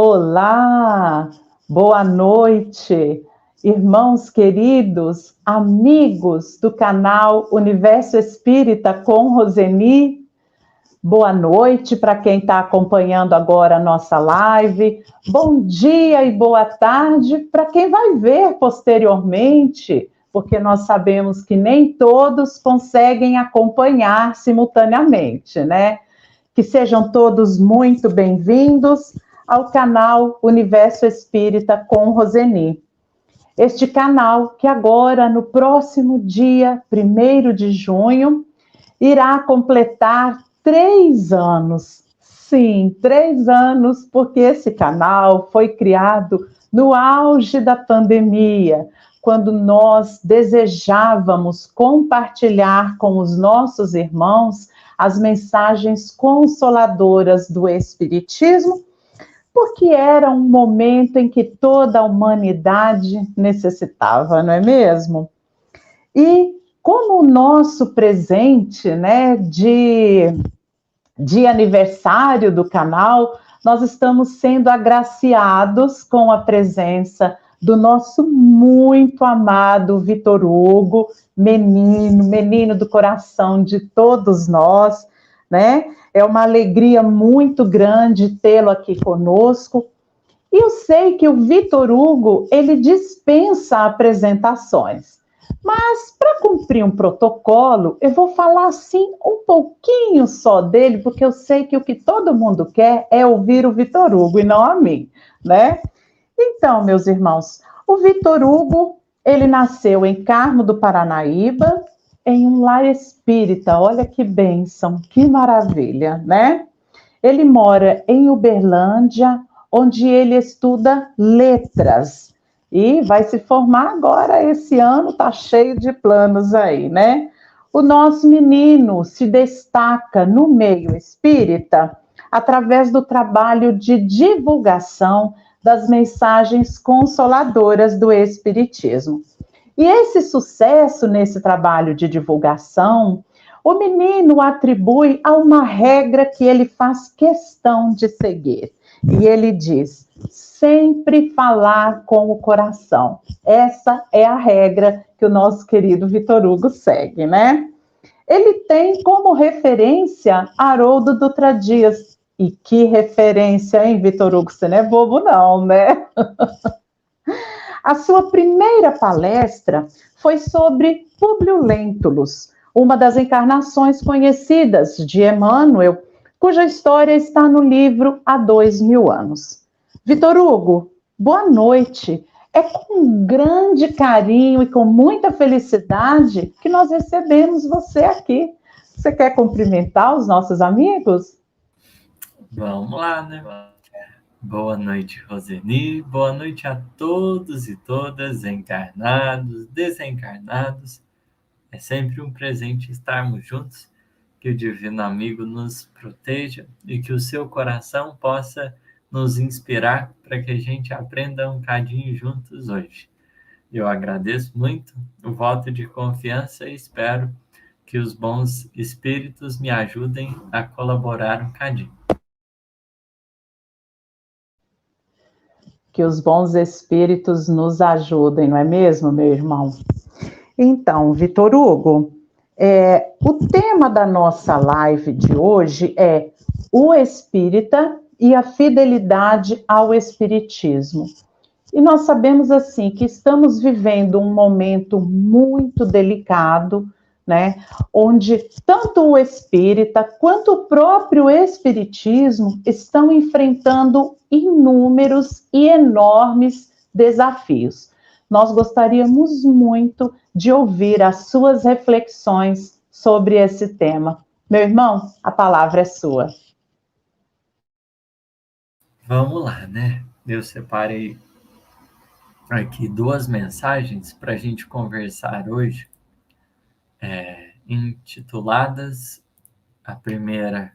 Olá, boa noite, irmãos queridos, amigos do canal Universo Espírita com Roseni. Boa noite para quem está acompanhando agora a nossa live. Bom dia e boa tarde para quem vai ver posteriormente, porque nós sabemos que nem todos conseguem acompanhar simultaneamente, né? Que sejam todos muito bem-vindos ao canal Universo Espírita com Roseni. Este canal que agora, no próximo dia 1º de junho, irá completar 3 anos. Sim, 3 anos, porque esse canal foi criado no auge da pandemia, quando nós desejávamos compartilhar com os nossos irmãos as mensagens consoladoras do Espiritismo, porque era um momento em que toda a humanidade necessitava, não é mesmo? E como o nosso presente, né, de aniversário do canal, nós estamos sendo agraciados com a presença do nosso muito amado Vitor Hugo, menino do coração de todos nós, né? É uma alegria muito grande tê-lo aqui conosco. E eu sei que o Vitor Hugo, ele dispensa apresentações. Mas, para cumprir um protocolo, eu vou falar assim um pouquinho só dele, porque eu sei que o que todo mundo quer é ouvir o Vitor Hugo e não a mim, né? Então, meus irmãos, o Vitor Hugo, ele nasceu em Carmo do Paranaíba, em um lar espírita. Olha que bênção, que maravilha, né? Ele mora em Uberlândia, onde ele estuda letras. E vai se formar agora, esse ano está cheio de planos aí, né? O nosso menino se destaca no meio espírita através do trabalho de divulgação das mensagens consoladoras do Espiritismo. E esse sucesso nesse trabalho de divulgação, o menino atribui a uma regra que ele faz questão de seguir. E ele diz: sempre falar com o coração. Essa é a regra que o nosso querido Vitor Hugo segue, né? Ele tem como referência Haroldo Dutra Dias. E que referência, hein, Vitor Hugo? Você não é bobo, não, né? A sua primeira palestra foi sobre Públio Lentulus, uma das encarnações conhecidas de Emmanuel, cuja história está no livro Há 2000 anos. Vitor Hugo, boa noite. É com grande carinho e com muita felicidade que nós recebemos você aqui. Você quer cumprimentar os nossos amigos? Vamos lá, né? Boa noite, Roseni. Boa noite a todos e todas, encarnados, desencarnados. É sempre um presente estarmos juntos. Que o Divino Amigo nos proteja e que o seu coração possa nos inspirar para que a gente aprenda um cadinho juntos hoje. Eu agradeço muito o voto de confiança e espero que os bons espíritos me ajudem a colaborar um cadinho. Que os bons espíritos nos ajudem, não é mesmo, meu irmão? Então, Vitor Hugo, o tema da nossa live de hoje é o espírita e a fidelidade ao espiritismo. E nós sabemos assim que estamos vivendo um momento muito delicado, né, onde tanto o espírita quanto o próprio espiritismo estão enfrentando inúmeros e enormes desafios. Nós gostaríamos muito de ouvir as suas reflexões sobre esse tema. Meu irmão, a palavra é sua. Vamos lá, né? Eu separei aqui 2 mensagens para a gente conversar hoje, intituladas: a primeira,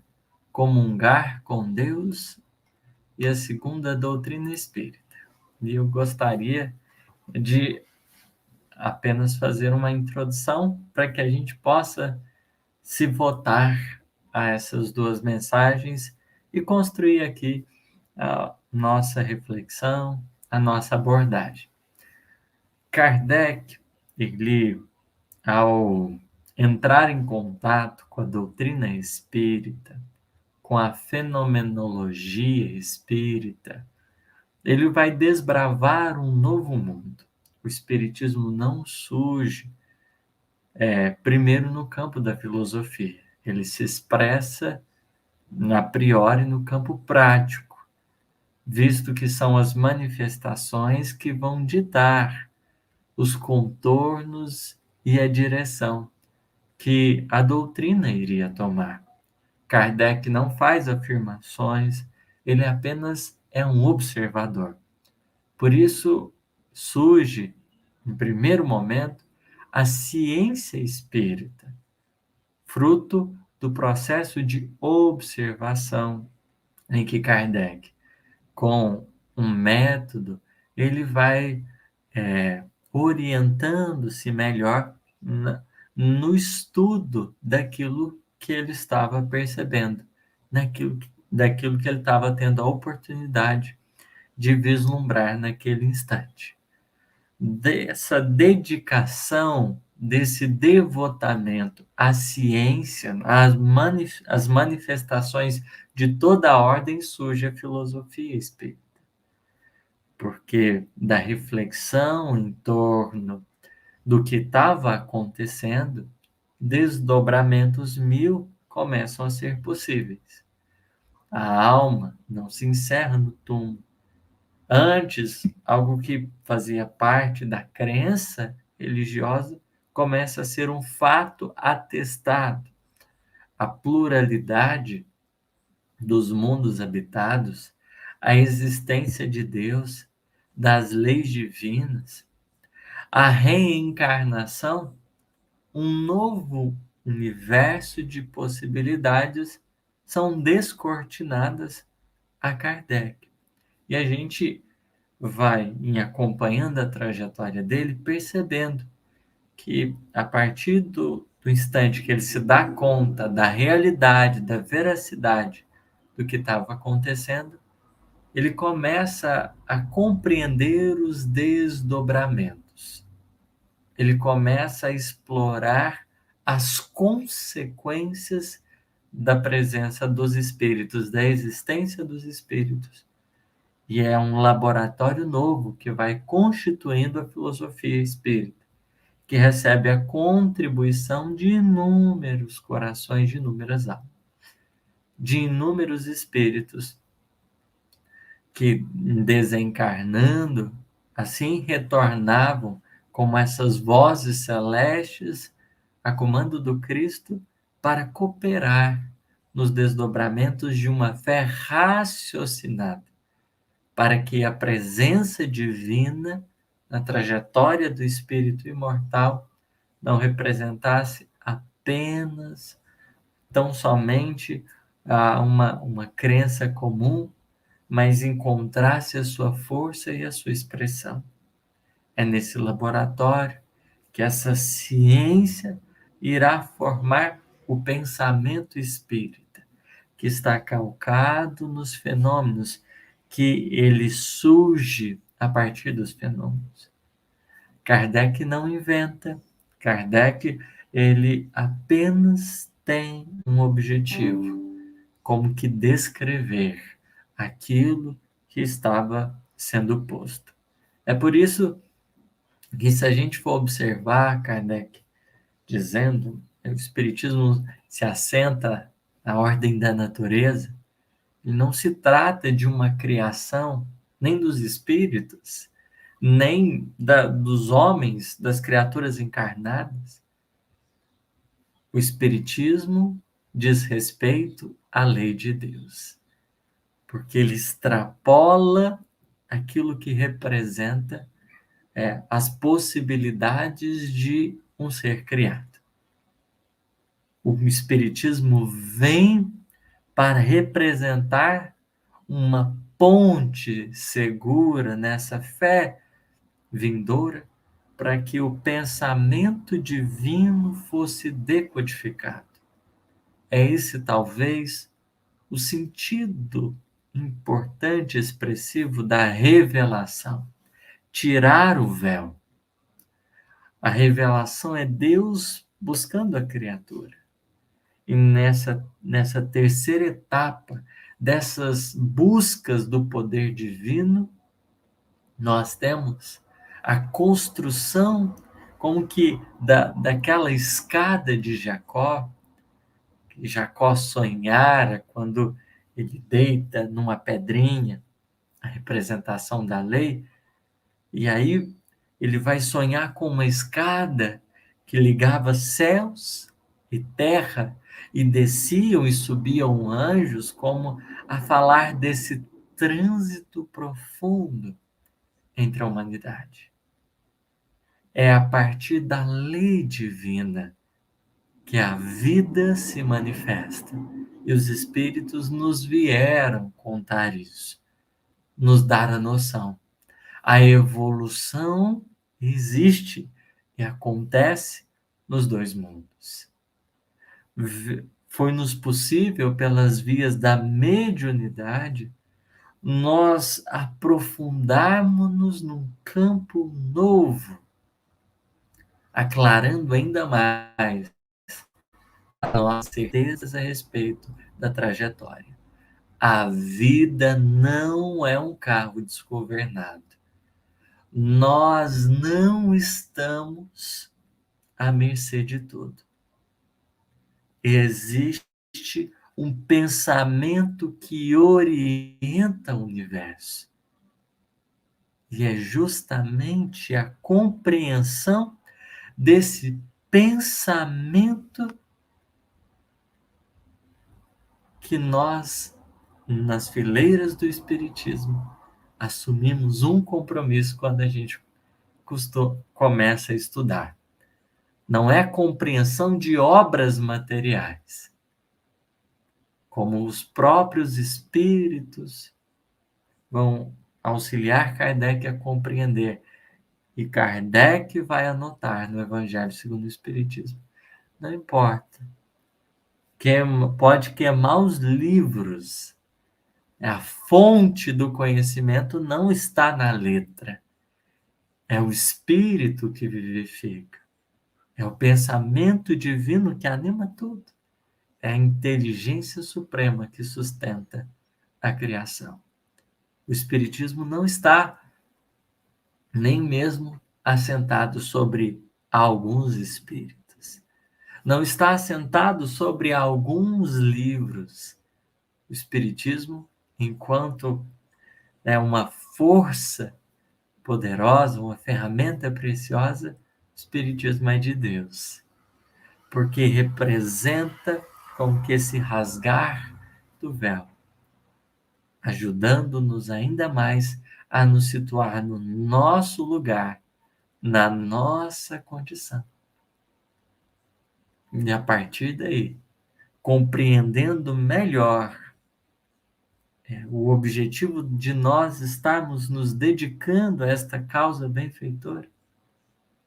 Comungar com Deus, e a segunda, Doutrina Espírita. E eu gostaria de apenas fazer uma introdução para que a gente possa se votar a essas 2 mensagens e construir aqui a nossa reflexão, a nossa abordagem. Kardec, ele, ao entrar em contato com a doutrina espírita, com a fenomenologia espírita, ele vai desbravar um novo mundo. O espiritismo não surge primeiro no campo da filosofia. Ele se expressa a priori no campo prático, visto que são as manifestações que vão ditar os contornos e a direção que a doutrina iria tomar. Kardec não faz afirmações, ele apenas é um observador. Por isso surge, em primeiro momento, a ciência espírita, fruto do processo de observação em que Kardec, com um método, ele vai orientando-se melhor no estudo daquilo que ele estava percebendo, daquilo que ele estava tendo a oportunidade de vislumbrar naquele instante. Dessa dedicação, desse devotamento à ciência, às manifestações de toda a ordem, surge a filosofia espírita. Porque da reflexão em torno do que estava acontecendo, desdobramentos mil começam a ser possíveis. A alma não se encerra no túmulo. Antes, algo que fazia parte da crença religiosa começa a ser um fato atestado. A pluralidade dos mundos habitados, a existência de Deus, das leis divinas, a reencarnação, um novo universo de possibilidades são descortinadas a Kardec. E a gente vai, em acompanhando a trajetória dele, percebendo que a partir do instante que ele se dá conta da realidade, da veracidade do que estava acontecendo, ele começa a compreender os desdobramentos. Ele começa a explorar as consequências da presença dos espíritos, da existência dos espíritos. E é um laboratório novo que vai constituindo a filosofia espírita, que recebe a contribuição de inúmeros corações, de inúmeras almas, de inúmeros espíritos que, desencarnando, assim retornavam como essas vozes celestes a comando do Cristo para cooperar nos desdobramentos de uma fé raciocinada, para que a presença divina na trajetória do espírito imortal não representasse apenas, tão somente, uma crença comum, mas encontrasse a sua força e a sua expressão. É nesse laboratório que essa ciência irá formar o pensamento espírita, que está calcado nos fenômenos, que ele surge a partir dos fenômenos. Kardec não inventa. Kardec, ele apenas tem um objetivo, como que descrever aquilo que estava sendo posto. É por isso que, se a gente for observar Kardec dizendo que o Espiritismo se assenta na ordem da natureza, e não se trata de uma criação nem dos espíritos, nem dos homens, das criaturas encarnadas. O Espiritismo diz respeito à lei de Deus, porque ele extrapola aquilo que representa as possibilidades de um ser criado. O Espiritismo vem para representar uma ponte segura nessa fé vindoura, para que o pensamento divino fosse decodificado. É esse, talvez, o sentido importante, expressivo da revelação. Tirar o véu. A revelação é Deus buscando a criatura. E nessa terceira etapa dessas buscas do poder divino, nós temos a construção como que daquela escada de Jacó, que Jacó sonhara quando ele deita numa pedrinha, a representação da lei, e aí ele vai sonhar com uma escada que ligava céus e terra, e desciam e subiam anjos, como a falar desse trânsito profundo entre a humanidade. É a partir da lei divina que a vida se manifesta. E os espíritos nos vieram contar isso, nos dar a noção. A evolução existe e acontece nos dois mundos. Foi-nos possível, pelas vias da mediunidade, nós aprofundarmos-nos num campo novo, aclarando ainda mais as nossas certezas a respeito da trajetória. A vida não é um carro desgovernado. Nós não estamos à mercê de tudo. Existe um pensamento que orienta o universo. E é justamente a compreensão desse pensamento que nós, nas fileiras do Espiritismo, assumimos um compromisso quando a gente começa a estudar. Não é a compreensão de obras materiais, como os próprios espíritos vão auxiliar Kardec a compreender. E Kardec vai anotar no Evangelho segundo o Espiritismo. Não importa. Pode queimar os livros. A fonte do conhecimento não está na letra. É o Espírito que vivifica. É o pensamento divino que anima tudo. É a inteligência suprema que sustenta a criação. O Espiritismo não está nem mesmo assentado sobre alguns espíritos. Não está assentado sobre alguns livros. O Espiritismo, enquanto uma força poderosa, uma ferramenta preciosa, o Espiritismo é de Deus. Porque representa como que esse rasgar do véu, ajudando-nos ainda mais a nos situar no nosso lugar, na nossa condição. E a partir daí, compreendendo melhor o objetivo de nós estarmos nos dedicando a esta causa benfeitora,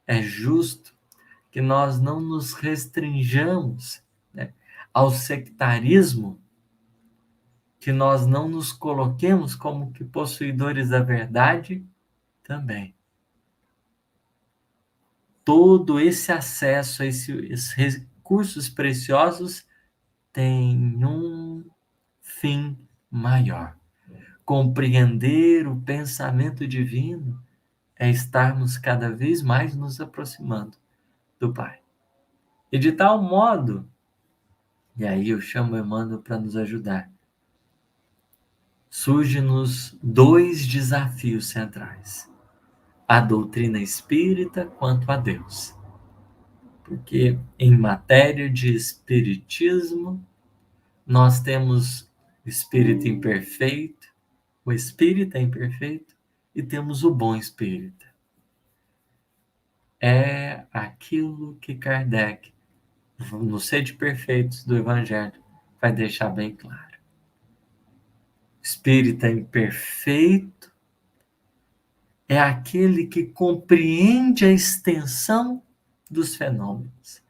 é justo que nós não nos restringamos ao sectarismo, que nós não nos coloquemos como que possuidores da verdade também. Todo esse acesso a esses recursos preciosos tem um fim maior. Compreender o pensamento divino é estarmos cada vez mais nos aproximando do Pai. E de tal modo, e aí eu chamo Emmanuel para nos ajudar, surgem-nos dois desafios centrais: a doutrina espírita quanto a Deus. Porque em matéria de espiritismo, nós temos o espírito imperfeito, o espírita imperfeito, e temos o bom espírita. É aquilo que Kardec, no Sede Perfeitos do Evangelho, vai deixar bem claro. O espírita imperfeito é aquele que compreende a extensão dos fenômenos,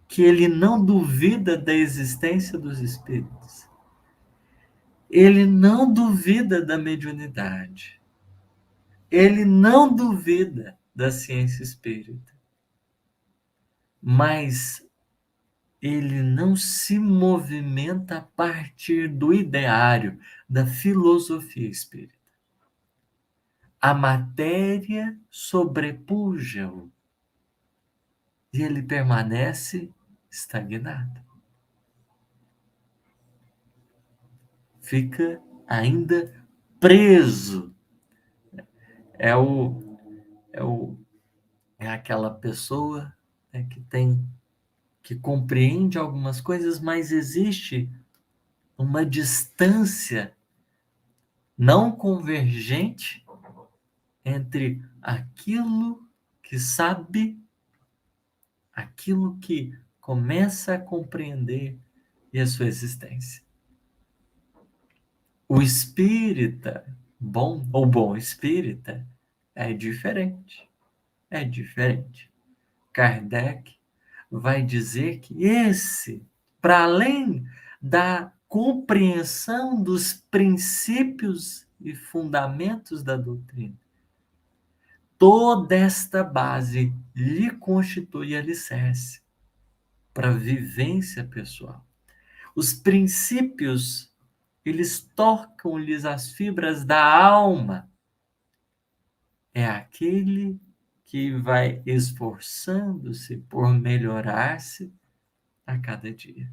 que ele não duvida da existência dos espíritos. ele não duvida da mediunidade. Ele não duvida da ciência espírita. Mas ele não se movimenta a partir do ideário, da filosofia espírita. A matéria sobrepuja-o e ele permanece estagnado. Fica ainda preso. É aquela pessoa, né, que compreende algumas coisas, mas existe uma distância não convergente entre aquilo que sabe, aquilo que começa a compreender e a sua existência. O espírita bom, ou bom espírita, é diferente. É diferente. Kardec vai dizer que para além da compreensão dos princípios e fundamentos da doutrina, toda esta base lhe constitui alicerce para a vivência pessoal. Os princípios, eles tocam-lhes as fibras da alma. É aquele que vai esforçando-se por melhorar-se a cada dia.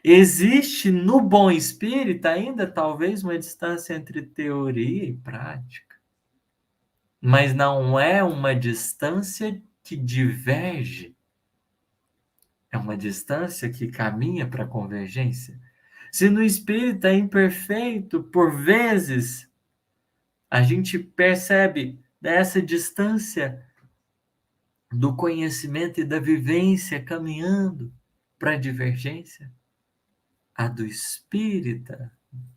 Existe no bom espírito ainda talvez uma distância entre teoria e prática, mas não é uma distância que diverge, é uma distância que caminha para a convergência. Se no espírito é imperfeito, por vezes, a gente percebe essa distância do conhecimento e da vivência caminhando para a divergência. A do espírita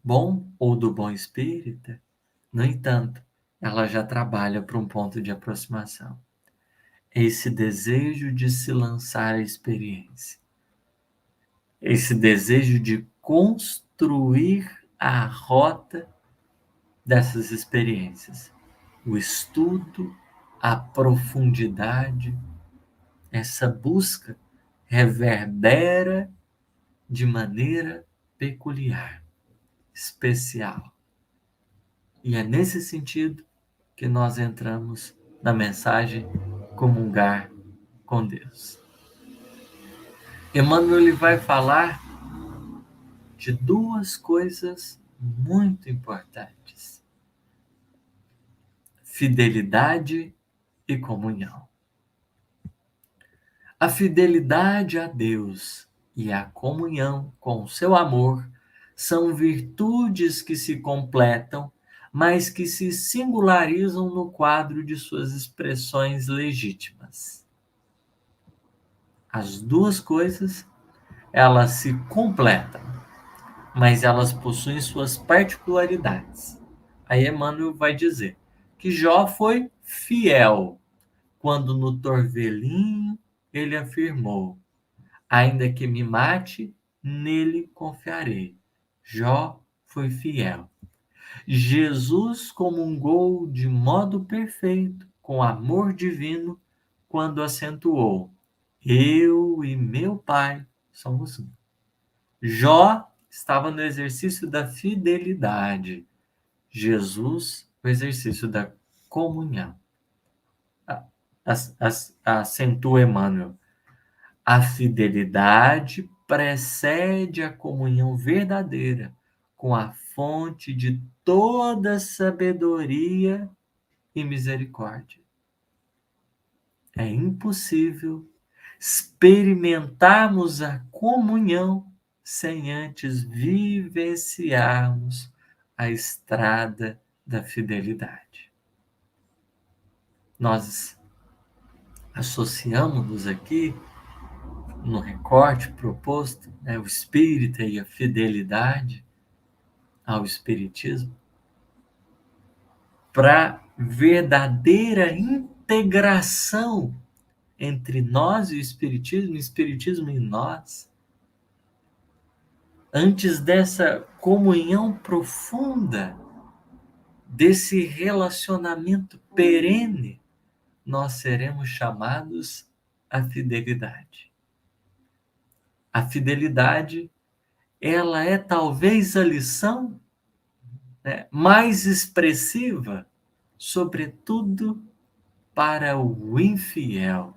bom ou do bom espírita, no entanto, ela já trabalha para um ponto de aproximação. Esse desejo de se lançar à experiência. Esse desejo de construir a rota dessas experiências. O estudo, a profundidade, essa busca reverbera de maneira peculiar, especial. E é nesse sentido que nós entramos na mensagem Comungar com Deus. Emmanuel ele vai falar de duas coisas muito importantes: fidelidade e comunhão. A fidelidade a Deus e a comunhão com o seu amor são virtudes que se completam, mas que se singularizam no quadro de suas expressões legítimas. As duas coisas, elas se completam, mas elas possuem suas particularidades. Aí Emmanuel vai dizer que Jó foi fiel quando no torvelinho ele afirmou: ainda que me mate, nele confiarei. Jó foi fiel. Jesus comungou de modo perfeito com o amor divino quando acentuou: eu e meu Pai somos um. Jó estava no exercício da fidelidade. Jesus, no exercício da comunhão. Acentua Emmanuel: a fidelidade precede a comunhão verdadeira com a fonte de toda sabedoria e misericórdia. É impossível experimentarmos a comunhão sem antes vivenciarmos a estrada da fidelidade. Nós associamos-nos aqui no recorte proposto, né, o espírita e a fidelidade ao espiritismo, para verdadeira integração entre nós e o espiritismo e nós. antes dessa comunhão profunda, desse relacionamento perene, nós seremos chamados à fidelidade. A fidelidade, ela é talvez a lição, né, mais expressiva, sobretudo para o infiel,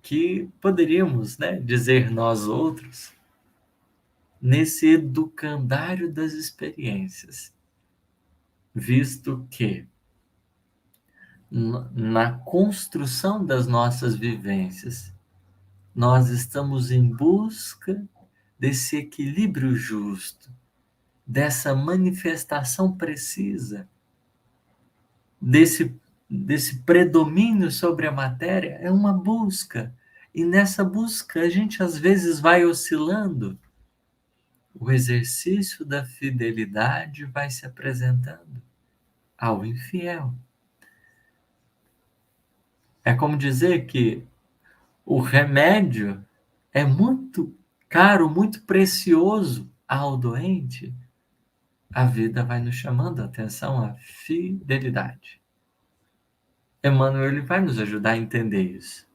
que poderíamos, né, dizer nós outros, nesse educandário das experiências, visto que na construção das nossas vivências, nós estamos em busca desse equilíbrio justo, dessa manifestação precisa, desse predomínio sobre a matéria, é uma busca. E nessa busca a gente às vezes vai oscilando. O exercício da fidelidade vai se apresentando ao infiel. É como dizer que o remédio é muito caro, muito precioso ao doente. A vida vai nos chamando a atenção à fidelidade. Emmanuel ele vai nos ajudar a entender isso.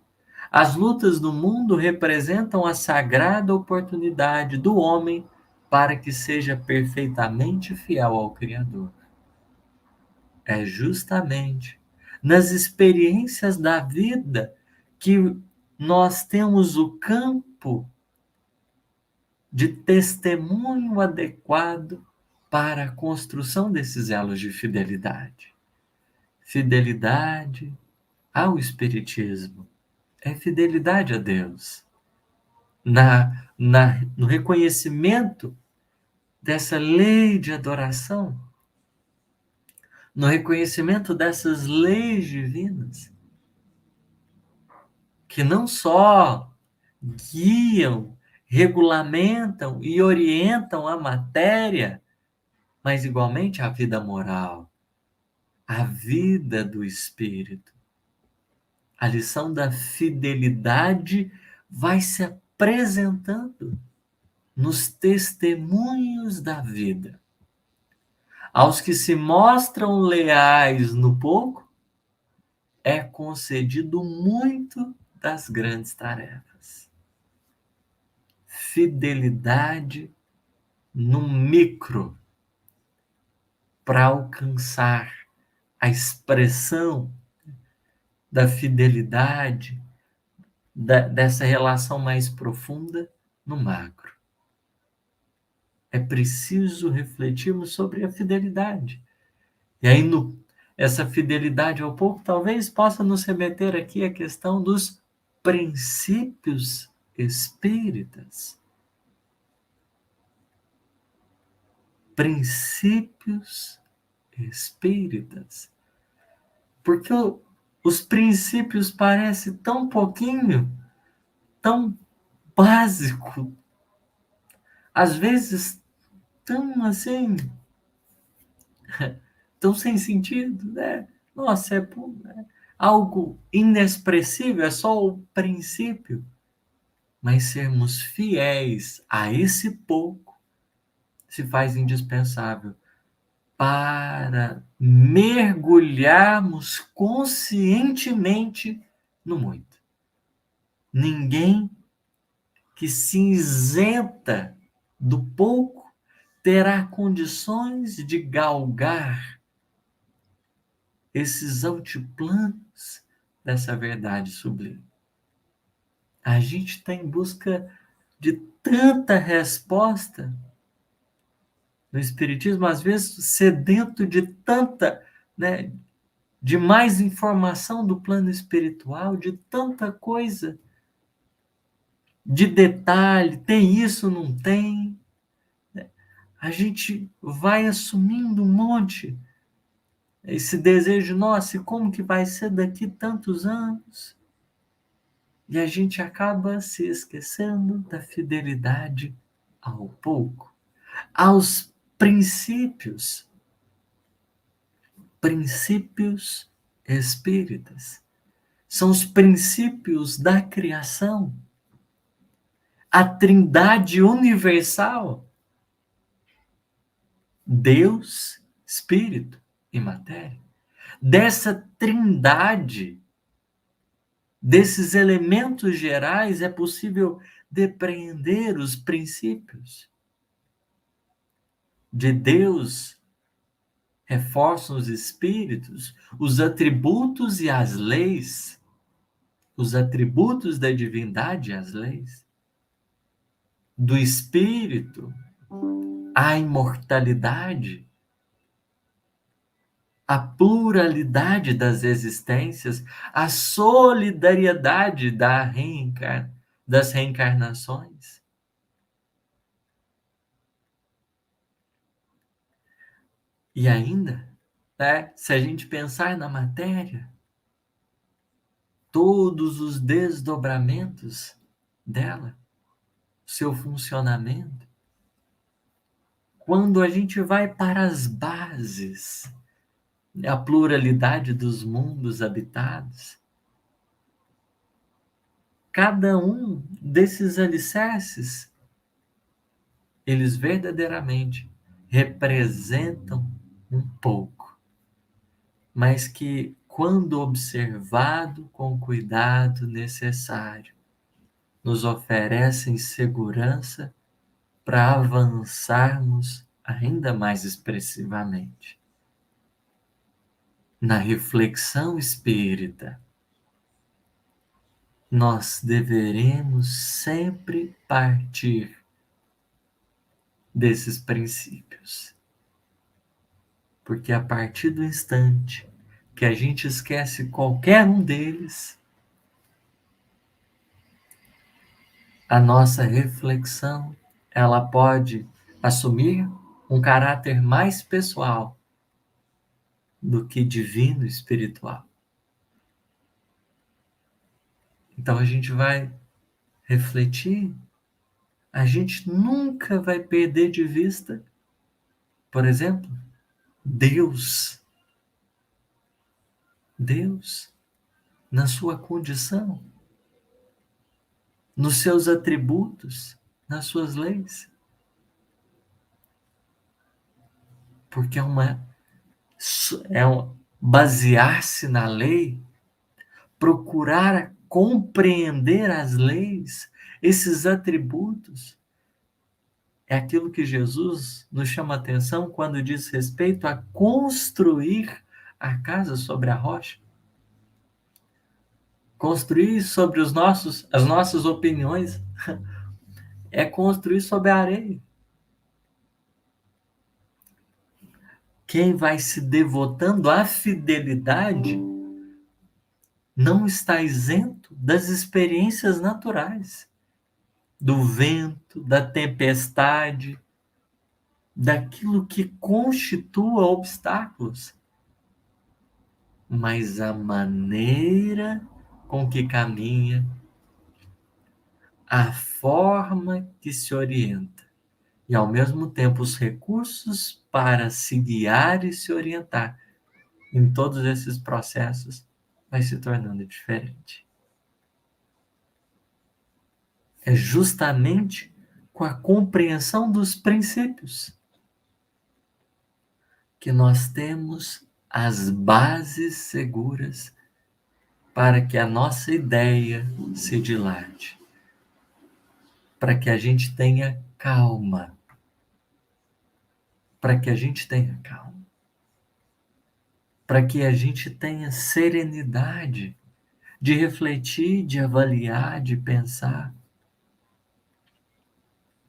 As lutas do mundo representam a sagrada oportunidade do homem para que seja perfeitamente fiel ao Criador. É justamente nas experiências da vida que nós temos o campo de testemunho adequado para a construção desses elos de fidelidade. Fidelidade ao Espiritismo é fidelidade a Deus. No reconhecimento dessa lei de adoração, no reconhecimento dessas leis divinas, que não só guiam, regulamentam e orientam a matéria, mas igualmente a vida moral, a vida do espírito. A lição da fidelidade vai se apresentando nos testemunhos da vida. Aos que se mostram leais no pouco, é concedido muito das grandes tarefas. Fidelidade no micro, para alcançar a expressão da fidelidade, dessa relação mais profunda no macro. É preciso refletirmos sobre a fidelidade. E aí, essa fidelidade ao pouco, talvez possa nos remeter aqui à questão dos princípios espíritas. Princípios espíritas. Porque os princípios parecem tão pouquinho, tão básico, às vezes tão assim, tão sem sentido, né? Nossa, é algo inexpressível, é só o princípio. Mas sermos fiéis a esse pouco se faz indispensável para mergulharmos conscientemente no muito. Ninguém que se isenta do pouco terá condições de galgar esses altiplanos dessa verdade sublime. A gente está em busca de tanta resposta no Espiritismo, às vezes sedento de tanta, né, de mais informação do plano espiritual, de tanta coisa, de detalhe, tem isso, não tem. A gente vai assumindo um monte, esse desejo, nossa, e como que vai ser daqui tantos anos? E a gente acaba se esquecendo da fidelidade ao pouco, aos princípios espíritas. São os princípios da criação. a Trindade universal, Deus, Espírito e matéria. Dessa trindade, desses elementos gerais, é possível depreender os princípios. De Deus reforçam os espíritos, os atributos e as leis, os atributos da divindade e as leis. Do espírito, a imortalidade, a pluralidade das existências, a solidariedade das reencarnações. E ainda, né, se a gente pensar na matéria, todos os desdobramentos dela, seu funcionamento, quando a gente vai para as bases, a pluralidade dos mundos habitados, cada um desses alicerces, eles verdadeiramente representam um pouco, mas que, quando observado com o cuidado necessário, nos oferecem segurança para avançarmos ainda mais expressivamente. Na reflexão espírita, nós deveremos sempre partir desses princípios. Porque a partir do instante que a gente esquece qualquer um deles, a nossa reflexão, ela pode assumir um caráter mais pessoal do que divino espiritual. Então a gente vai refletir, a gente nunca vai perder de vista, por exemplo, Deus. Deus, na sua condição, nos seus atributos, nas suas leis. Porque basear-se na lei, procurar compreender as leis, esses atributos, é aquilo que Jesus nos chama a atenção quando diz respeito a construir a casa sobre a rocha. Construir sobre as nossas opiniões é construir sobre a areia. Quem vai se devotando à fidelidade não está isento das experiências naturais, do vento, da tempestade, daquilo que constitua obstáculos. Mas a maneira com que caminha, a forma que se orienta e, ao mesmo tempo, os recursos para se guiar e se orientar em todos esses processos, vai se tornando diferente. É justamente com a compreensão dos princípios que nós temos as bases seguras para que a nossa ideia se dilate, para que a gente tenha calma, para que a gente tenha serenidade de refletir, de avaliar, de pensar,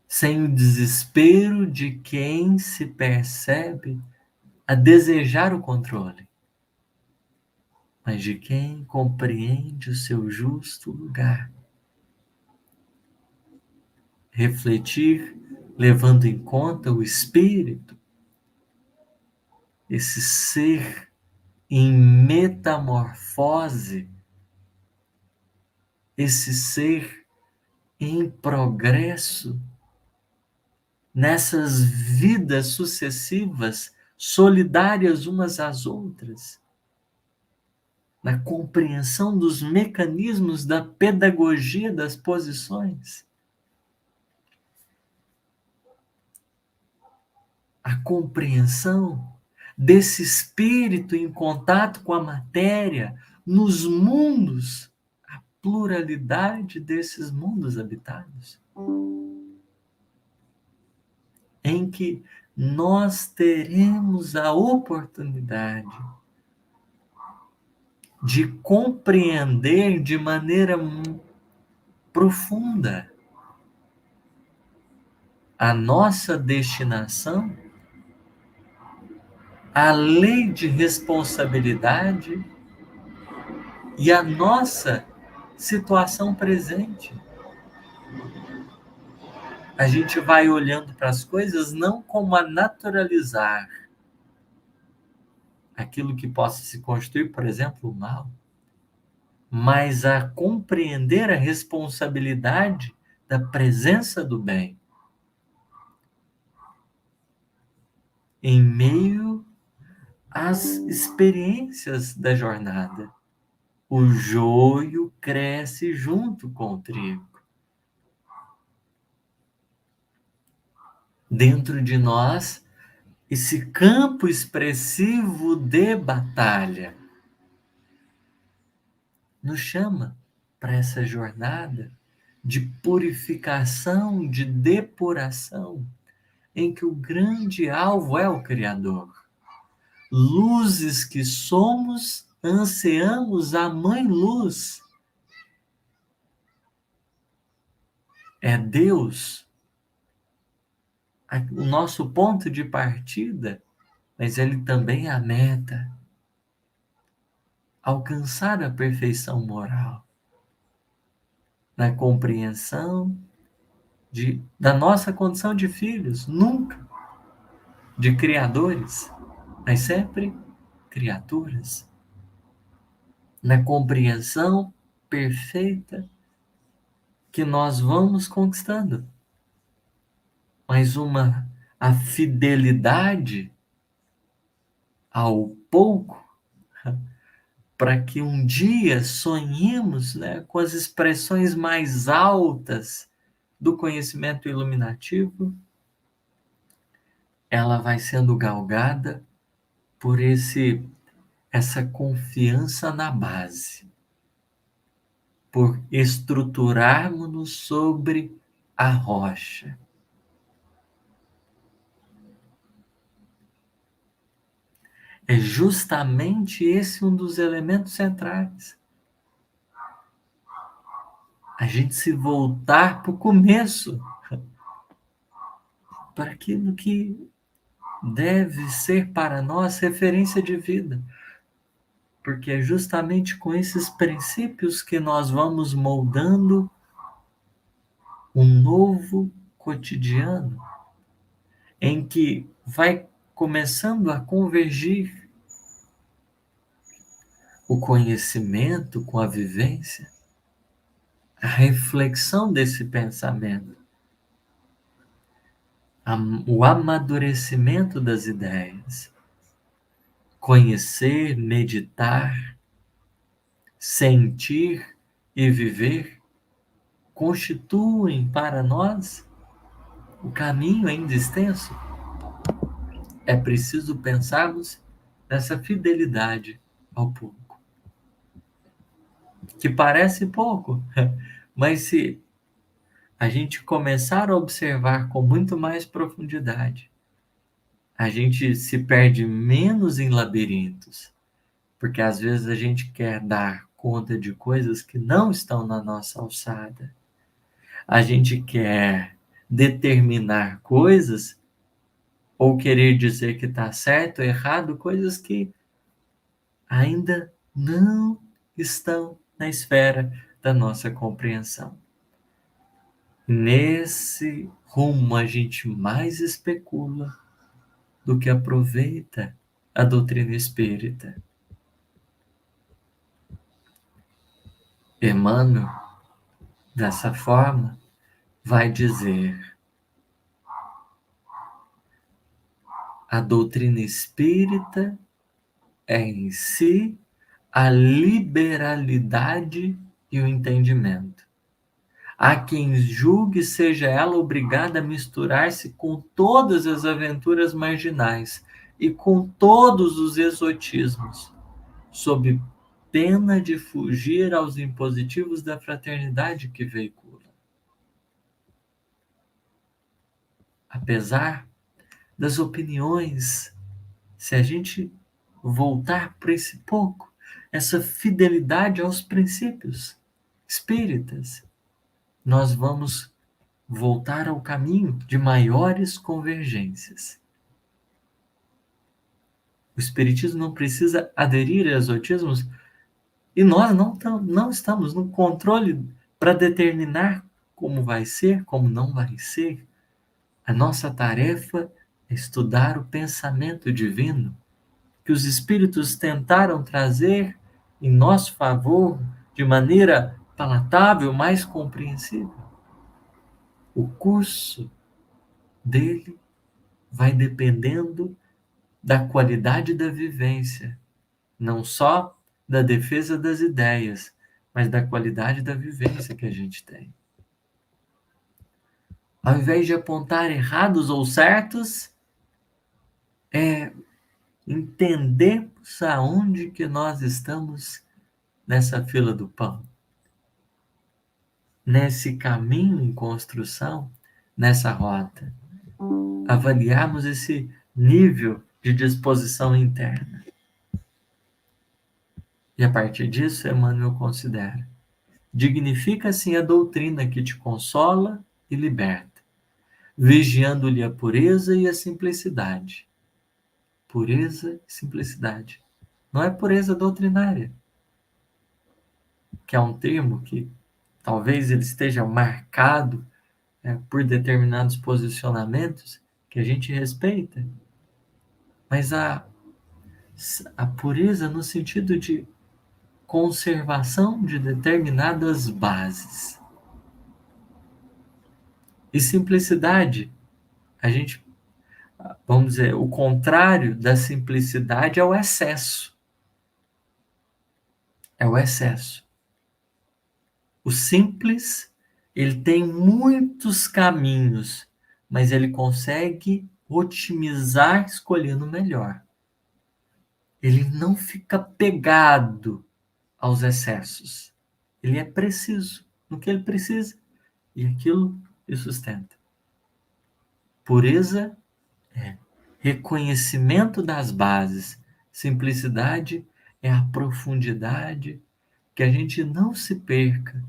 sem o desespero de quem se percebe a desejar o controle, mas de quem compreende o seu justo lugar. Refletir, levando em conta o espírito, esse ser em metamorfose, esse ser em progresso, nessas vidas sucessivas, solidárias umas às outras, na compreensão dos mecanismos da pedagogia das posições. compreensão desse espírito em contato com a matéria, nos mundos, a pluralidade desses mundos habitados, em que nós teremos a oportunidade de compreender de maneira profunda a nossa destinação, a lei de responsabilidade e a nossa situação presente. A gente vai olhando para as coisas não como a naturalizar aquilo que possa se construir, por exemplo, o mal, mas a compreender a responsabilidade da presença do bem em meio às experiências da jornada. O joio cresce junto com o trigo. Dentro de nós, esse campo expressivo de batalha nos chama para essa jornada de purificação, de depuração, em que o grande alvo é o Criador. Luzes que somos, ansiamos a Mãe Luz. É Deus o nosso ponto de partida, mas Ele também é a meta. Alcançar a perfeição moral na compreensão da nossa condição de filhos, nunca de criadores, mas sempre criaturas. Na compreensão perfeita que nós vamos conquistando. Mas a fidelidade ao pouco, para que um dia sonhemos, né, com as expressões mais altas do conhecimento iluminativo, ela vai sendo galgada por essa confiança na base, por estruturarmos-nos sobre a rocha. É justamente esse um dos elementos centrais. A gente se voltar para o começo, para aquilo que deve ser para nós referência de vida. Porque é justamente com esses princípios que nós vamos moldando um novo cotidiano, em que vai começando a convergir o conhecimento com a vivência, a reflexão desse pensamento, o amadurecimento das ideias, conhecer, meditar, sentir e viver constituem para nós o caminho ainda extenso. É preciso pensarmos nessa fidelidade ao pouco, que parece pouco, mas se a gente começar a observar com muito mais profundidade, a gente se perde menos em labirintos, porque às vezes a gente quer dar conta de coisas que não estão na nossa alçada. A gente quer determinar coisas ou querer dizer que está certo ou errado, coisas que ainda não estão na esfera da nossa compreensão. Nesse rumo a gente mais especula do que aproveita a doutrina espírita. Emmanuel, dessa forma, vai dizer: a doutrina espírita é em si a liberalidade e o entendimento. Há quem julgue seja ela obrigada a misturar-se com todas as aventuras marginais e com todos os exotismos, sob pena de fugir aos impositivos da fraternidade que veicula. Apesar das opiniões, se a gente voltar para esse pouco, essa fidelidade aos princípios espíritas, nós vamos voltar ao caminho de maiores convergências. O espiritismo não precisa aderir a exotismos e nós não estamos no controle para determinar como vai ser, como não vai ser. A nossa tarefa é estudar o pensamento divino que os espíritos tentaram trazer em nosso favor de maneira palatável, mais compreensível. O curso dele vai dependendo da qualidade da vivência, não só da defesa das ideias, mas da qualidade da vivência que a gente tem. Ao invés de apontar errados ou certos, entendemos aonde que nós estamos nessa fila do pão, nesse caminho em construção, nessa rota. Avaliarmos esse nível de disposição interna. E a partir disso, Emmanuel considera: dignifica-se a doutrina que te consola e liberta, vigiando-lhe a pureza e a simplicidade. Pureza e simplicidade. Não é pureza doutrinária, que é um termo que talvez ele esteja marcado por determinados posicionamentos que a gente respeita, mas a pureza no sentido de conservação de determinadas bases. E simplicidade, vamos dizer, o contrário da simplicidade é o excesso. É o excesso. O simples, ele tem muitos caminhos, mas ele consegue otimizar escolhendo o melhor. Ele não fica pegado aos excessos. Ele é preciso no que ele precisa e aquilo lhe sustenta. Pureza é reconhecimento das bases. Simplicidade é a profundidade, que a gente não se perca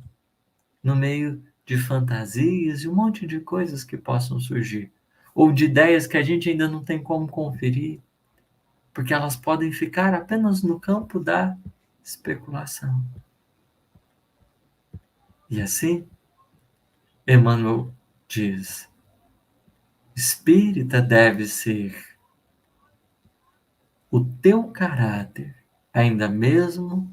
no meio de fantasias e um monte de coisas que possam surgir, ou de ideias que a gente ainda não tem como conferir, porque elas podem ficar apenas no campo da especulação. E assim, Emmanuel diz: espírita deve ser o teu caráter, ainda mesmo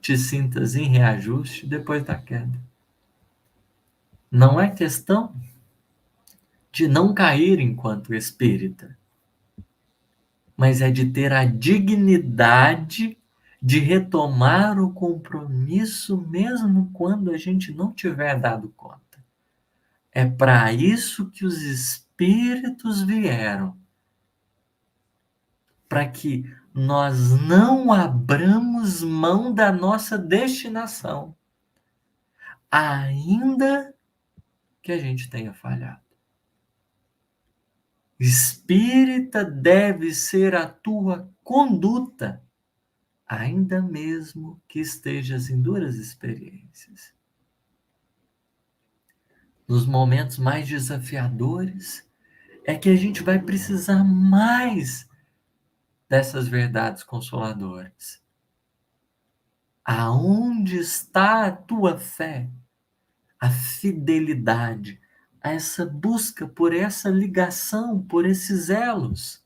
te sintas em reajuste depois da queda. Não é questão de não cair enquanto espírita, mas é de ter a dignidade de retomar o compromisso mesmo quando a gente não tiver dado conta. É para isso que os espíritos vieram, para que nós não abramos mão da nossa destinação, ainda que a gente tenha falhado. Espírita deve ser a tua conduta, ainda mesmo que estejas em duras experiências. Nos momentos mais desafiadores, é que a gente vai precisar mais dessas verdades consoladoras. Aonde está a tua fé, a fidelidade, a essa busca por essa ligação, por esses elos?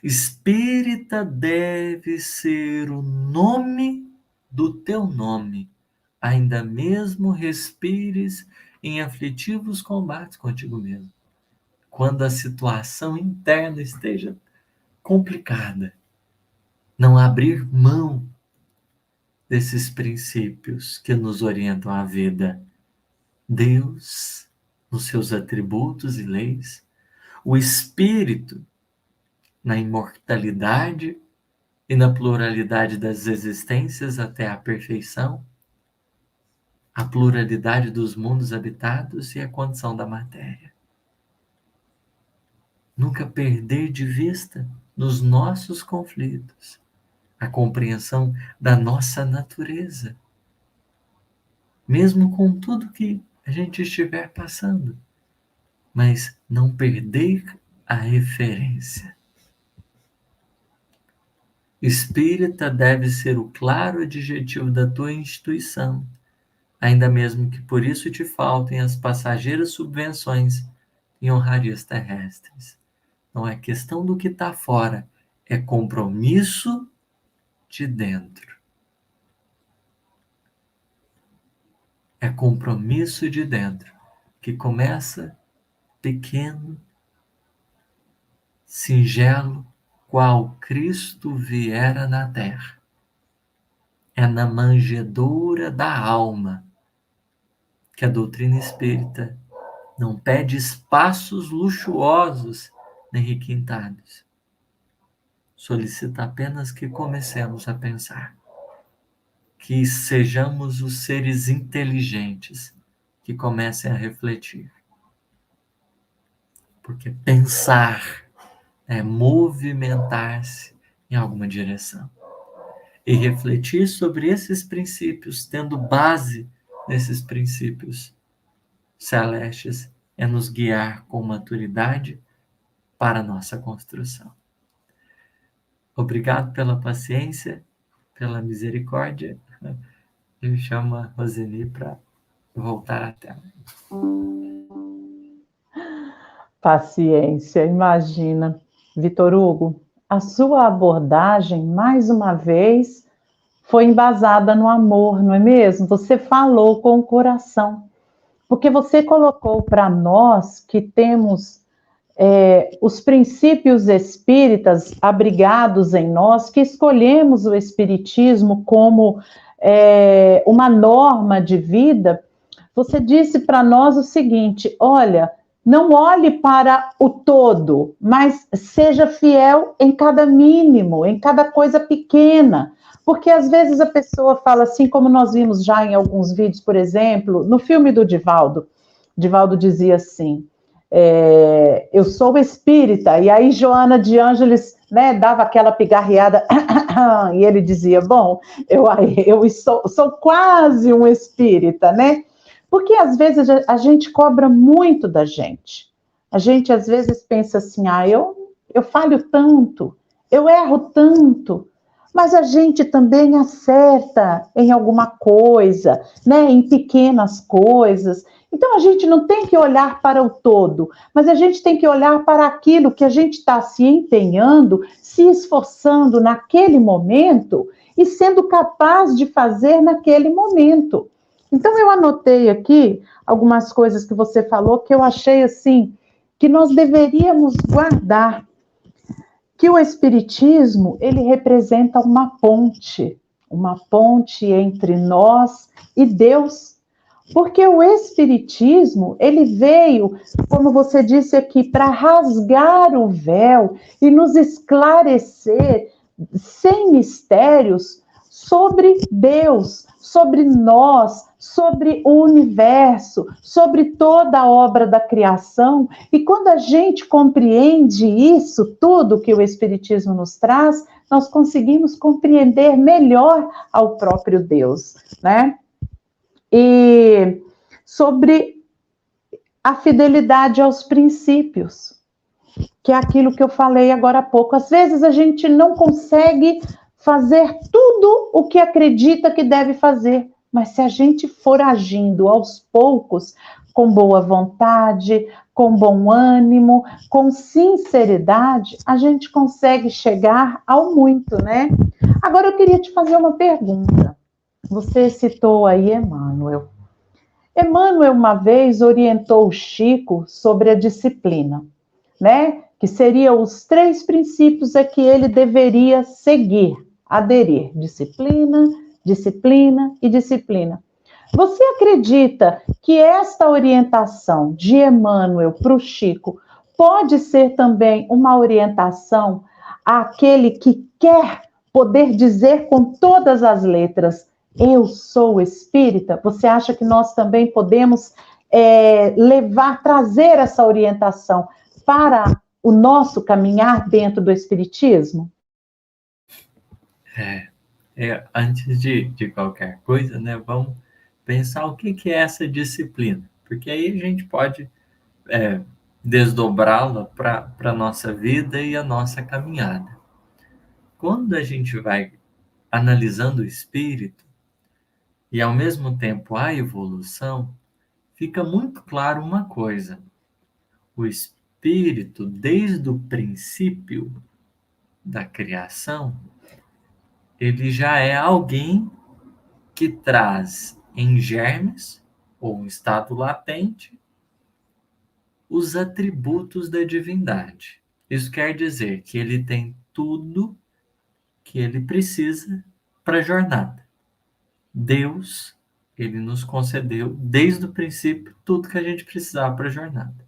Espírita deve ser o nome do teu nome, ainda mesmo respires em aflitivos combates contigo mesmo, quando a situação interna esteja complicada. Não abrir mão desses princípios que nos orientam a vida. Deus, nos seus atributos e leis, o Espírito, na imortalidade e na pluralidade das existências até a perfeição, a pluralidade dos mundos habitados e a condição da matéria. Nunca perder de vista, nos nossos conflitos, a compreensão da nossa natureza, mesmo com tudo que a gente estiver passando, mas não perder a referência. Espírita deve ser o claro adjetivo da tua instituição, ainda mesmo que por isso te faltem as passageiras subvenções e honrarias terrestres. Não é questão do que está fora, é compromisso de dentro. É compromisso de dentro, que começa pequeno, singelo, qual Cristo viera na terra. É na manjedoura da alma que a doutrina espírita não pede espaços luxuosos nem requintados. Solicita apenas que comecemos a pensar, que sejamos os seres inteligentes que comecem a refletir. Porque pensar é movimentar-se em alguma direção. E refletir sobre esses princípios, tendo base nesses princípios celestes, é nos guiar com maturidade para a nossa construção. Obrigado pela paciência, pela misericórdia. Eu chamo a Roseni para voltar à tela. Paciência, imagina. Vitor Hugo, a sua abordagem, mais uma vez, foi embasada no amor, não é mesmo? Você falou com o coração, porque você colocou para nós que temos os princípios espíritas abrigados em nós, que escolhemos o espiritismo como uma norma de vida. Você disse para nós o seguinte: olha, não olhe para o todo, mas seja fiel em cada mínimo, em cada coisa pequena. Porque às vezes a pessoa fala assim, como nós vimos já em alguns vídeos, por exemplo, no filme do Divaldo. Divaldo dizia assim: eu sou espírita, e aí Joana de Ângeles, né, dava aquela pigarreada, e ele dizia: bom, eu sou quase um espírita, né? Porque às vezes a gente cobra muito da gente. A gente às vezes pensa assim: eu falho tanto, eu erro tanto, mas a gente também acerta em alguma coisa, né? Em pequenas coisas. Então a gente não tem que olhar para o todo, mas a gente tem que olhar para aquilo que a gente está se empenhando, se esforçando naquele momento e sendo capaz de fazer naquele momento. Então eu anotei aqui algumas coisas que você falou que eu achei assim, que nós deveríamos guardar. Que o Espiritismo, ele representa uma ponte entre nós e Deus. Porque o Espiritismo, ele veio, como você disse aqui, para rasgar o véu e nos esclarecer, sem mistérios, sobre Deus, sobre nós, sobre o universo, sobre toda a obra da criação. E quando a gente compreende isso, tudo que o Espiritismo nos traz, nós conseguimos compreender melhor ao próprio Deus, né? E sobre a fidelidade aos princípios, que é aquilo que eu falei agora há pouco. Às vezes a gente não consegue fazer tudo o que acredita que deve fazer, mas se a gente for agindo aos poucos, com boa vontade, com bom ânimo, com sinceridade, a gente consegue chegar ao muito, né? Agora eu queria te fazer uma pergunta. Você citou aí Emmanuel. Emmanuel uma vez orientou o Chico sobre a disciplina, né? Que seriam os 3 princípios a que ele deveria seguir, aderir: disciplina, disciplina e disciplina. Você acredita que esta orientação de Emmanuel para o Chico pode ser também uma orientação àquele que quer poder dizer com todas as letras: eu sou espírita? Você acha que nós também podemos trazer essa orientação para o nosso caminhar dentro do espiritismo? Antes de qualquer coisa, né, vamos pensar o que é essa disciplina, porque aí a gente pode desdobrá-la para a nossa vida e a nossa caminhada. Quando a gente vai analisando o espírito e, ao mesmo tempo, a evolução, fica muito claro uma coisa: o espírito, desde o princípio da criação, ele já é alguém que traz em germes, ou um estado latente, os atributos da divindade. Isso quer dizer que ele tem tudo que ele precisa para a jornada. Deus, ele nos concedeu, desde o princípio, tudo que a gente precisava para a jornada.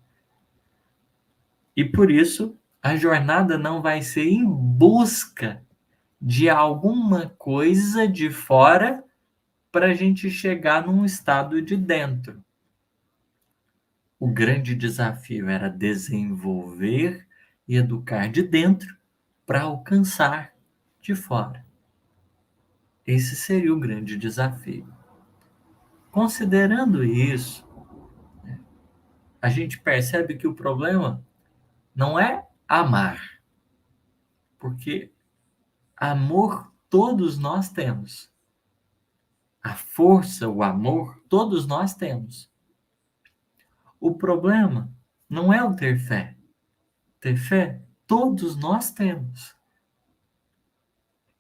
E por isso, a jornada não vai ser em busca de alguma coisa de fora para a gente chegar num estado de dentro. O grande desafio era desenvolver e educar de dentro para alcançar de fora. Esse seria o grande desafio. Considerando isso, a gente percebe que o problema não é amar, porque amor todos nós temos. A força, o amor, todos nós temos. O problema não é o ter fé. Ter fé, todos nós temos.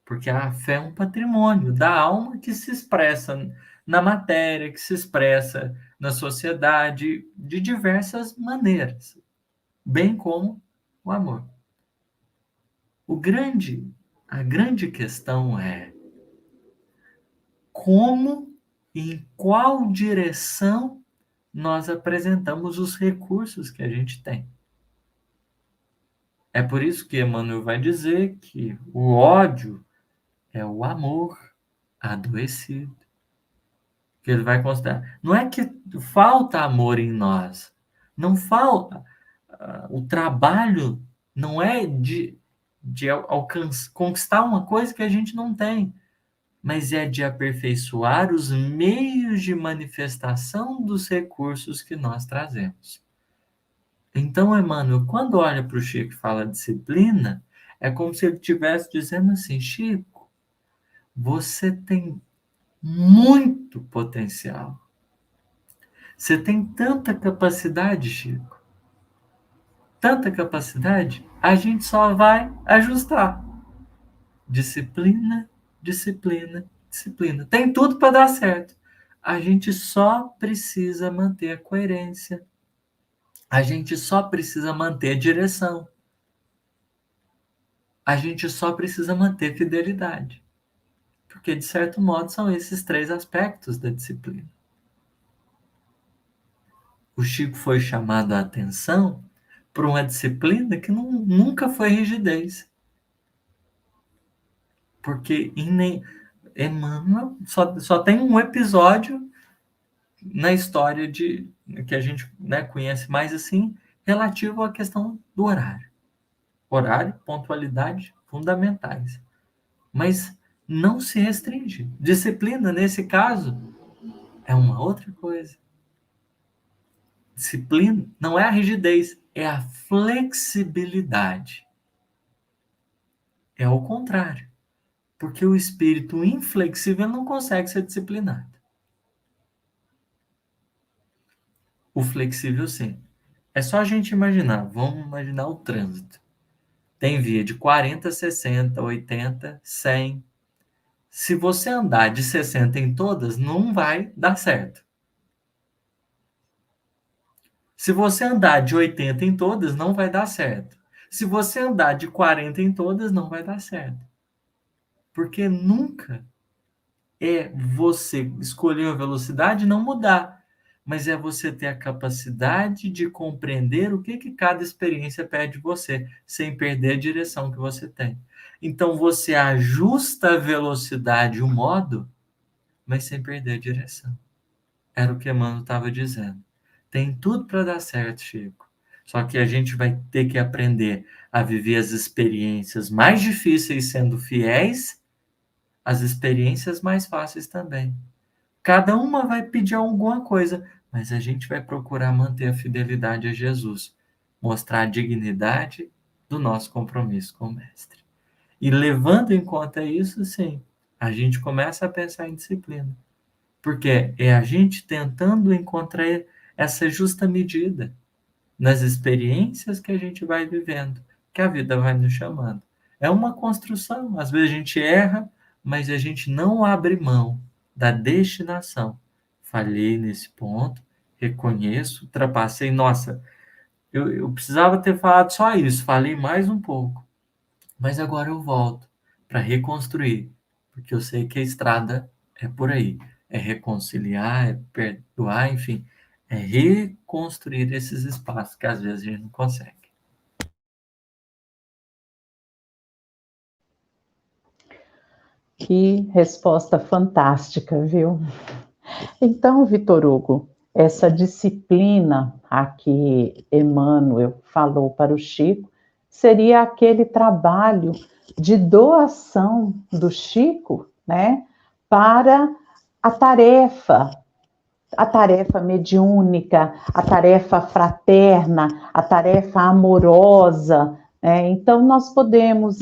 Porque a fé é um patrimônio da alma que se expressa na matéria, que se expressa na sociedade de diversas maneiras, bem como o amor. A grande questão é como e em qual direção nós apresentamos os recursos que a gente tem. É por isso que Emmanuel vai dizer que o ódio é o amor adoecido. Que ele vai considerar. Não é que falta amor em nós. Não falta. O trabalho não é de conquistar uma coisa que a gente não tem, mas é de aperfeiçoar os meios de manifestação dos recursos que nós trazemos. Então, Emmanuel, quando olha para o Chico e fala disciplina, é como se ele estivesse dizendo assim: Chico, você tem muito potencial. Você tem tanta capacidade, Chico. Tanta capacidade, a gente só vai ajustar. Disciplina, disciplina, disciplina. Tem tudo para dar certo. A gente só precisa manter a coerência. A gente só precisa manter a direção. A gente só precisa manter fidelidade. Porque, de certo modo, são esses 3 aspectos da disciplina. O Chico foi chamado a atenção por uma disciplina que nunca foi rigidez. Porque Emmanuel só tem um episódio na história que a gente conhece mais assim, relativo à questão do horário. Horário, pontualidade, fundamentais. Mas não se restringe. Disciplina, nesse caso, é uma outra coisa. Disciplina não é a rigidez, é a flexibilidade. É o contrário. Porque o espírito inflexível não consegue ser disciplinado. O flexível, sim. É só a gente imaginar. Vamos imaginar o trânsito. Tem via de 40, 60, 80, 100. Se você andar de 60 em todas, não vai dar certo. Se você andar de 80 em todas, não vai dar certo. Se você andar de 40 em todas, não vai dar certo. Porque nunca é você escolher a velocidade e não mudar, mas é você ter a capacidade de compreender o que cada experiência pede de você, sem perder a direção que você tem. Então, você ajusta a velocidade, o modo, mas sem perder a direção. Era o que Emmanuel estava dizendo. Tem tudo para dar certo, Chico. Só que a gente vai ter que aprender a viver as experiências mais difíceis sendo fiéis, as experiências mais fáceis também. Cada uma vai pedir alguma coisa, mas a gente vai procurar manter a fidelidade a Jesus, mostrar a dignidade do nosso compromisso com o Mestre. E levando em conta isso, sim, a gente começa a pensar em disciplina. Porque é a gente tentando encontrar essa justa medida nas experiências que a gente vai vivendo, que a vida vai nos chamando. É uma construção. Às vezes a gente erra, mas a gente não abre mão da destinação. Falhei nesse ponto, reconheço, ultrapassei. Nossa, eu precisava ter falado só isso, falei mais um pouco. Mas agora eu volto para reconstruir, porque eu sei que a estrada é por aí. É reconciliar, é perdoar, enfim, é reconstruir esses espaços que às vezes a gente não consegue. Que resposta fantástica, viu? Então, Vitor Hugo, essa disciplina a que Emmanuel falou para o Chico seria aquele trabalho de doação do Chico, né, para a tarefa mediúnica, a tarefa fraterna, a tarefa amorosa. Né? Então, nós podemos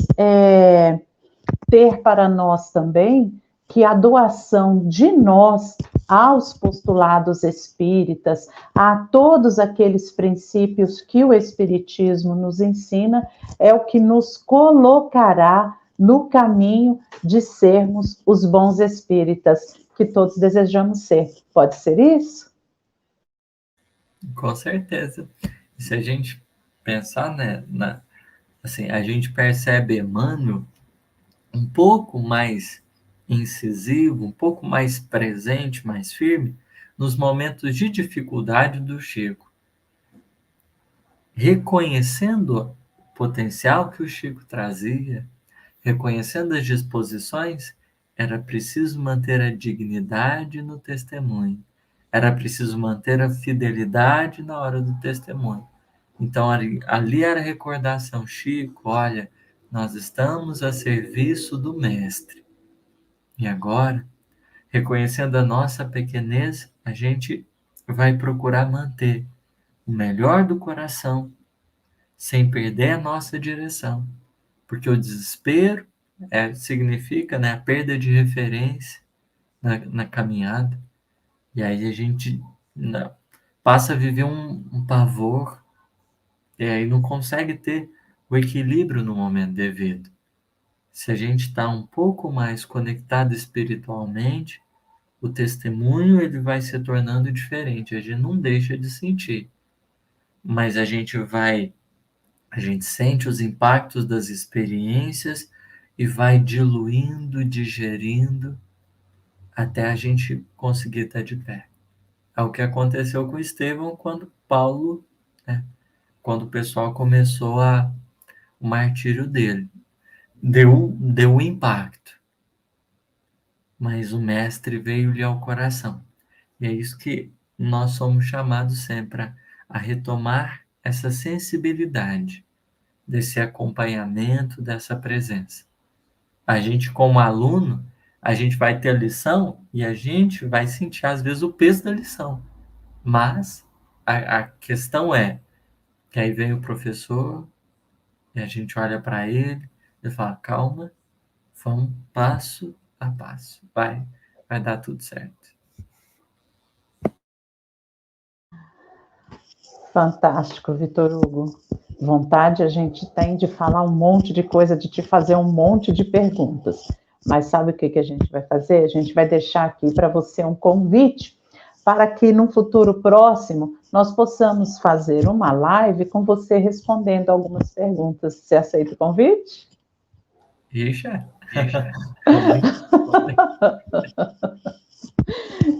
ter para nós também que a doação de nós aos postulados espíritas, a todos aqueles princípios que o Espiritismo nos ensina, é o que nos colocará no caminho de sermos os bons espíritas que todos desejamos ser. Pode ser isso? Com certeza. E se a gente pensar, né, assim, a gente percebe Emmanuel um pouco mais incisivo, um pouco mais presente, mais firme, nos momentos de dificuldade do Chico. Reconhecendo o potencial que o Chico trazia, reconhecendo as disposições, era preciso manter a dignidade no testemunho. Era preciso manter a fidelidade na hora do testemunho. Então, ali era a recordação, Chico, olha, nós estamos a serviço do Mestre. E agora, reconhecendo a nossa pequenez, a gente vai procurar manter o melhor do coração, sem perder a nossa direção. Porque o desespero significa, né, a perda de referência na caminhada. E aí a gente passa a viver um pavor, e aí não consegue ter o equilíbrio no momento devido. Se a gente está um pouco mais conectado espiritualmente, o testemunho ele vai se tornando diferente. A gente não deixa de sentir, mas a gente sente os impactos das experiências e vai diluindo, digerindo, até a gente conseguir estar de pé. É o que aconteceu com Estevão quando Paulo, né, quando o pessoal começou o martírio dele. Deu um impacto, mas o mestre veio-lhe ao coração. E é isso que nós somos chamados sempre a retomar essa sensibilidade, desse acompanhamento, dessa presença. A gente, como aluno, a gente vai ter a lição e a gente vai sentir, às vezes, o peso da lição. Mas a questão é que aí vem o professor e a gente olha para ele e fala, calma, vamos passo a passo. Vai dar tudo certo. Fantástico, Vitor Hugo. Vontade a gente tem de falar um monte de coisa, de te fazer um monte de perguntas. Mas sabe o que a gente vai fazer? A gente vai deixar aqui para você um convite para que no futuro próximo nós possamos fazer uma live com você respondendo algumas perguntas. Você aceita o convite? Ixi,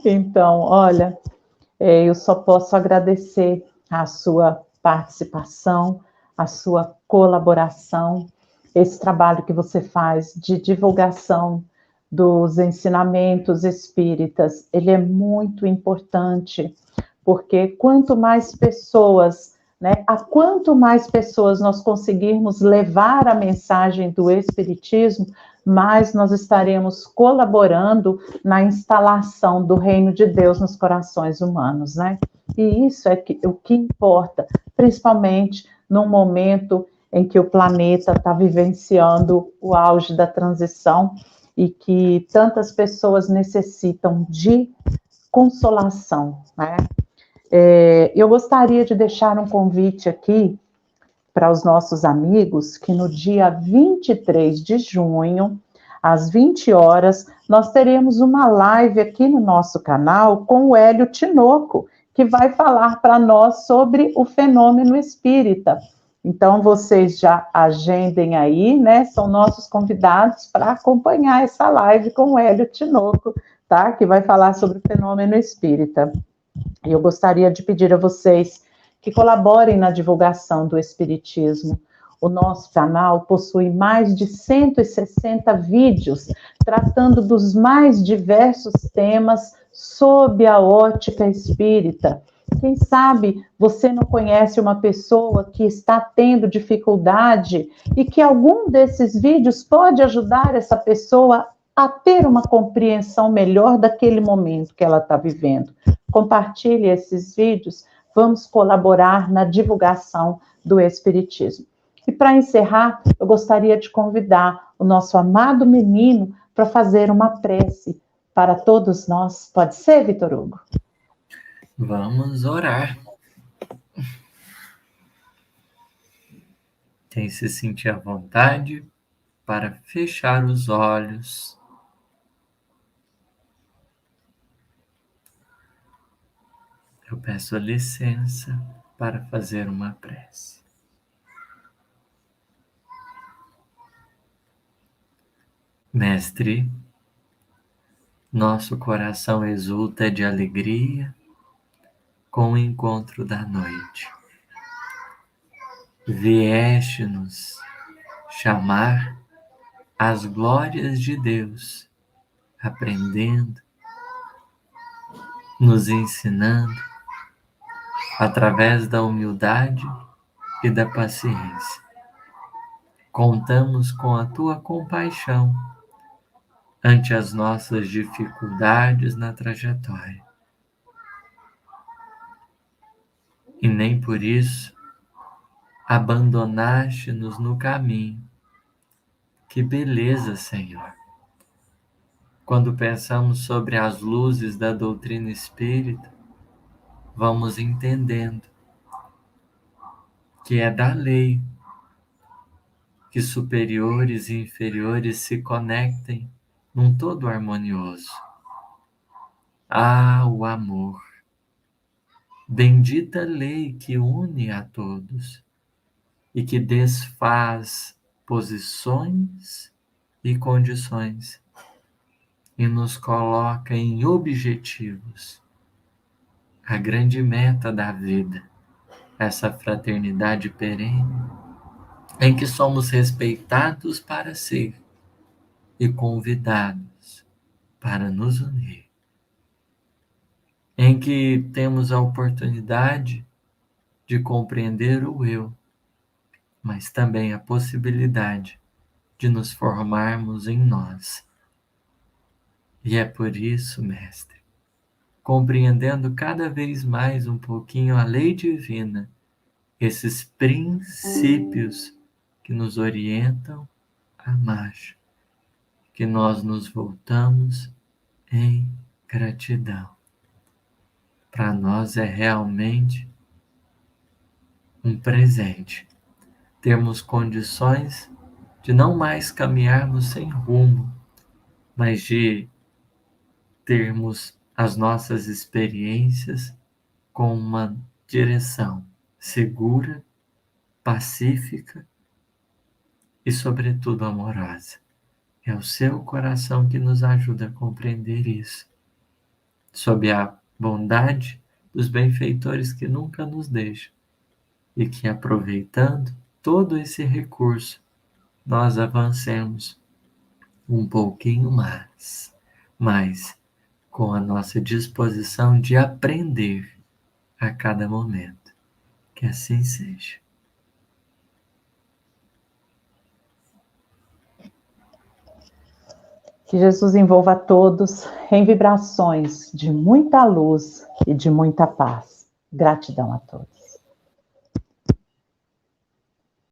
Então, olha, eu só posso agradecer a sua participação, a sua colaboração, esse trabalho que você faz de divulgação dos ensinamentos espíritas, ele é muito importante, porque quanto mais pessoas, né, a quanto mais pessoas nós conseguirmos levar a mensagem do Espiritismo, mais nós estaremos colaborando na instalação do reino de Deus nos corações humanos, né? E isso é o que importa, principalmente num momento em que o planeta está vivenciando o auge da transição e que tantas pessoas necessitam de consolação, né? Eu gostaria de deixar um convite aqui para os nossos amigos que no dia 23 de junho, às 20 horas, nós teremos uma live aqui no nosso canal com o Hélio Tinoco, que vai falar para nós sobre o fenômeno espírita. Então, vocês já agendem aí, né? São nossos convidados para acompanhar essa live com o Hélio Tinoco, tá? Que vai falar sobre o fenômeno espírita. E eu gostaria de pedir a vocês que colaborem na divulgação do Espiritismo. O nosso canal possui mais de 160 vídeos tratando dos mais diversos temas sob a ótica espírita. Quem sabe você não conhece uma pessoa que está tendo dificuldade e que algum desses vídeos pode ajudar essa pessoa a ter uma compreensão melhor daquele momento que ela está vivendo. Compartilhe esses vídeos, vamos colaborar na divulgação do Espiritismo. E para encerrar, eu gostaria de convidar o nosso amado menino para fazer uma prece para todos nós. Pode ser, Vitor Hugo? Vamos orar. Quem se sentir à vontade para fechar os olhos. Eu peço a licença para fazer uma prece. Mestre, nosso coração exulta de alegria com o encontro da noite. Vieste-nos chamar às glórias de Deus, aprendendo, nos ensinando, através da humildade e da paciência. Contamos com a tua compaixão ante as nossas dificuldades na trajetória. E nem por isso abandonaste-nos no caminho. Que beleza, Senhor! Quando pensamos sobre as luzes da doutrina espírita, vamos entendendo que é da lei que superiores e inferiores se conectem num todo harmonioso. Ah, o amor! Bendita lei que une a todos e que desfaz posições e condições e nos coloca em objetivos. A grande meta da vida, essa fraternidade perene, em que somos respeitados para ser e convidados para nos unir, em que temos a oportunidade de compreender o eu, mas também a possibilidade de nos formarmos em nós. E é por isso, Mestre, compreendendo cada vez mais um pouquinho a lei divina, esses princípios que nos orientam a marcha, que nós nos voltamos em gratidão. Para nós é realmente um presente termos condições de não mais caminharmos sem rumo, mas de termos as nossas experiências com uma direção segura, pacífica e, sobretudo, amorosa. É o seu coração que nos ajuda a compreender isso. Sob a bondade dos benfeitores que nunca nos deixam e que, aproveitando todo esse recurso, nós avancemos um pouquinho mais, mas com a nossa disposição de aprender a cada momento. Que assim seja. Que Jesus envolva a todos em vibrações de muita luz e de muita paz. Gratidão a todos.